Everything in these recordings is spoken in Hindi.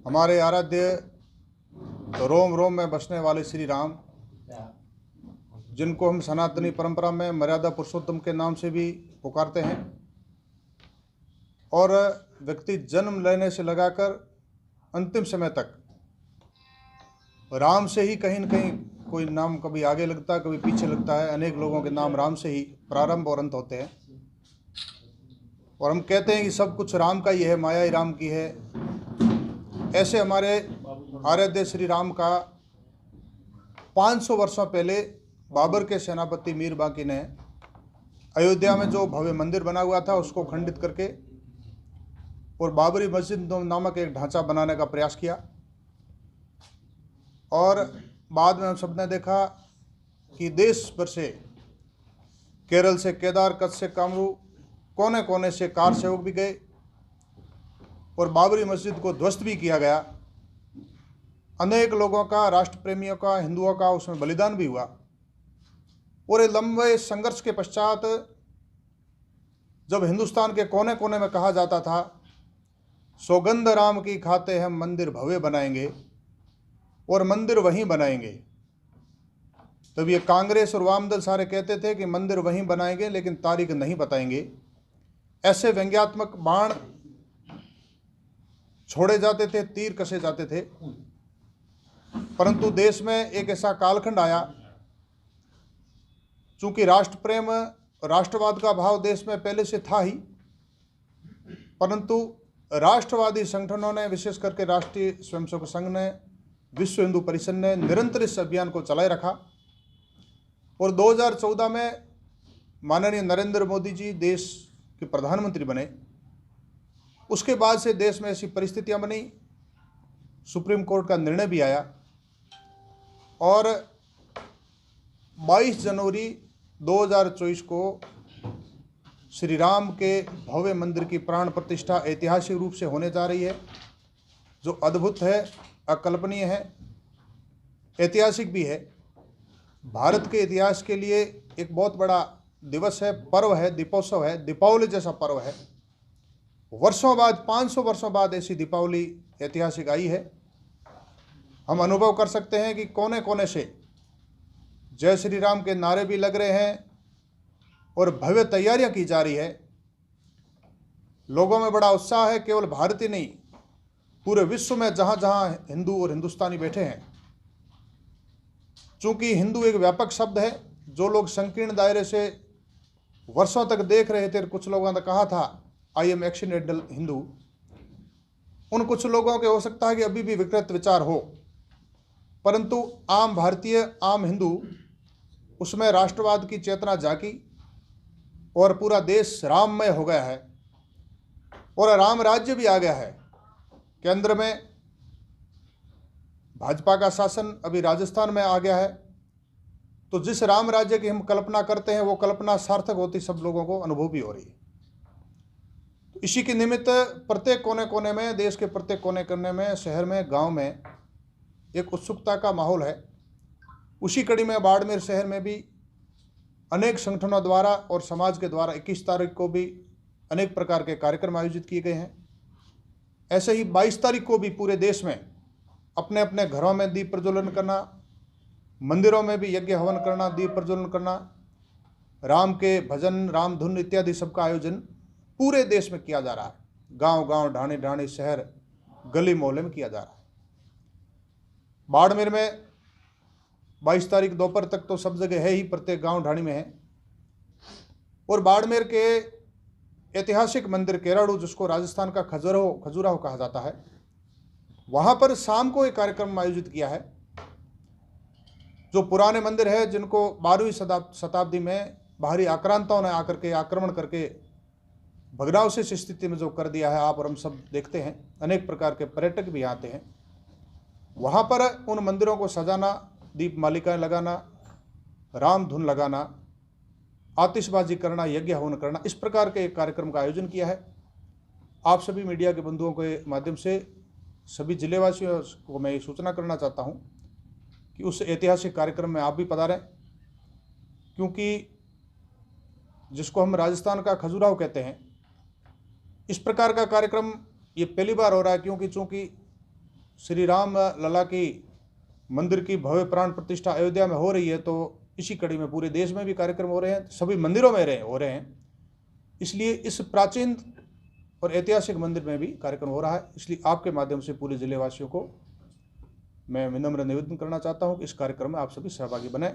हमारे आराध्य रोम रोम में बसने वाले श्री राम, जिनको हम सनातनी परंपरा में मर्यादा पुरुषोत्तम के नाम से भी पुकारते हैं, और व्यक्ति जन्म लेने से लगाकर अंतिम समय तक राम से ही कहीं न कहीं कोई नाम कभी आगे लगता है, कभी पीछे लगता है। अनेक लोगों के नाम राम से ही प्रारंभ और अंत होते हैं, और हम कहते हैं कि सब कुछ राम का ही है, माया ही राम की है। ऐसे हमारे आराध्य श्री राम का 500 वर्षों पहले बाबर के सेनापति मीर बाकी ने अयोध्या में जो भव्य मंदिर बना हुआ था उसको खंडित करके और बाबरी मस्जिद नामक एक ढांचा बनाने का प्रयास किया। और बाद में हम सबने देखा कि देश भर से, केरल से केदार, कच्छ से कामरू, कोने कोने से कार सेवक भी गए और बाबरी मस्जिद को ध्वस्त भी किया गया। अनेक लोगों का, राष्ट्र प्रेमियों का, हिंदुओं का उसमें बलिदान भी हुआ। और लंबे संघर्ष के पश्चात जब हिंदुस्तान के कोने कोने में कहा जाता था, सौगंध राम की खाते हम मंदिर भव्य बनाएंगे, और मंदिर वहीं बनाएंगे, तब ये कांग्रेस और वाम दल सारे कहते थे कि मंदिर वहीं बनाएंगे लेकिन तारीख नहीं बताएंगे। ऐसे व्यंग्यात्मक बाण छोड़े जाते थे, तीर कसे जाते थे। परंतु देश में एक ऐसा कालखंड आया, चूंकि राष्ट्र प्रेम, राष्ट्रवाद का भाव देश में पहले से था ही, परंतु राष्ट्रवादी संगठनों ने, विशेष करके राष्ट्रीय स्वयंसेवक संघ ने, विश्व हिंदू परिषद ने निरंतर इस अभियान को चलाए रखा। और 2014 में माननीय नरेंद्र मोदी जी देश के प्रधानमंत्री बने। उसके बाद से देश में ऐसी परिस्थितियां बनी, सुप्रीम कोर्ट का निर्णय भी आया, और 22 जनवरी 2024 को श्री राम के भव्य मंदिर की प्राण प्रतिष्ठा ऐतिहासिक रूप से होने जा रही है, जो अद्भुत है, अकल्पनीय है, ऐतिहासिक भी है। भारत के इतिहास के लिए एक बहुत बड़ा दिवस है, पर्व है, दीपोत्सव है, दीपावली जैसा पर्व है। वर्षों बाद, 500 वर्षों बाद ऐसी दीपावली ऐतिहासिक आई है। हम अनुभव कर सकते हैं कि कोने कोने से जय श्री राम के नारे भी लग रहे हैं और भव्य तैयारियां की जा रही है। लोगों में बड़ा उत्साह है, केवल भारत ही नहीं, पूरे विश्व में जहां जहां हिंदू और हिंदुस्तानी बैठे हैं। चूंकि हिंदू एक व्यापक शब्द है, जो लोग संकीर्ण दायरे से वर्षों तक देख रहे थे, कुछ लोगों ने कहा था आई एम एक्सीडेंटल हिंदू, उन कुछ लोगों के हो सकता है कि अभी भी विकृत विचार हो, परंतु आम भारतीय, आम हिंदू, उसमें राष्ट्रवाद की चेतना जागी और पूरा देश राममय हो गया है, और राम राज्य भी आ गया है। केंद्र में भाजपा का शासन अभी राजस्थान में आ गया है। तो जिस राम राज्य की हम कल्पना करते हैं, वो कल्पना सार्थक होती सब लोगों को अनुभव भी हो रही है। तो इसी के निमित्त प्रत्येक कोने कोने में, देश के प्रत्येक कोने कोने में, शहर में, गांव में एक उत्सुकता का माहौल है। उसी कड़ी में बाड़मेर शहर में भी अनेक संगठनों द्वारा और समाज के द्वारा 21 तारीख को भी अनेक प्रकार के कार्यक्रम आयोजित किए गए हैं। ऐसे ही 22 तारीख को भी पूरे देश में अपने अपने घरों में दीप प्रज्वलन करना, मंदिरों में भी यज्ञ हवन करना, दीप प्रज्वलन करना, राम के भजन, राम धुन इत्यादि सबका आयोजन पूरे देश में किया जा रहा है। गांव गांव, ढाणी ढाणी, शहर, गली मोहल्ले में किया जा रहा है। बाड़मेर में 22 तारीख दोपहर तक तो सब जगह है ही, प्रत्येक गांव ढाणी में है। और बाड़मेर के ऐतिहासिक मंदिर केराड़ू, जिसको राजस्थान का खजुराहो कहा जाता है, वहां पर शाम को एक कार्यक्रम आयोजित किया है। जो पुराने मंदिर है, जिनको 12वीं शताब्दी में बाहरी आक्रांताओं ने आकर के आक्रमण करके भग्नावशेष स्थिति में जो कर दिया है, आप और हम सब देखते हैं, अनेक प्रकार के पर्यटक भी आते हैं। वहां पर उन मंदिरों को सजाना, दीप मालिकाएं लगाना, राम धुन लगाना, आतिशबाजी करना, यज्ञ हवन करना, इस प्रकार के एक कार्यक्रम का आयोजन किया है। आप सभी मीडिया के बंधुओं के माध्यम से सभी जिलेवासियों को मैं ये सूचना करना चाहता हूं कि उस ऐतिहासिक कार्यक्रम में आप भी पधारें, क्योंकि जिसको हम राजस्थान का खजुराहो कहते हैं, इस प्रकार का कार्यक्रम ये पहली बार हो रहा है। क्योंकि चूँकि श्री राम लला की मंदिर की भव्य प्राण प्रतिष्ठा अयोध्या में हो रही है, तो इसी कड़ी में पूरे देश में भी कार्यक्रम हो रहे हैं, सभी मंदिरों में हो रहे हैं। इसलिए इस प्राचीन और ऐतिहासिक मंदिर में भी कार्यक्रम हो रहा है। इसलिए आपके माध्यम से पूरे जिलेवासियों को मैं विनम्र निवेदन करना चाहता हूं कि इस कार्यक्रम में आप सभी सहभागी बने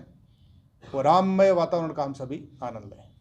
और राममय वातावरण का हम सभी आनंद लें।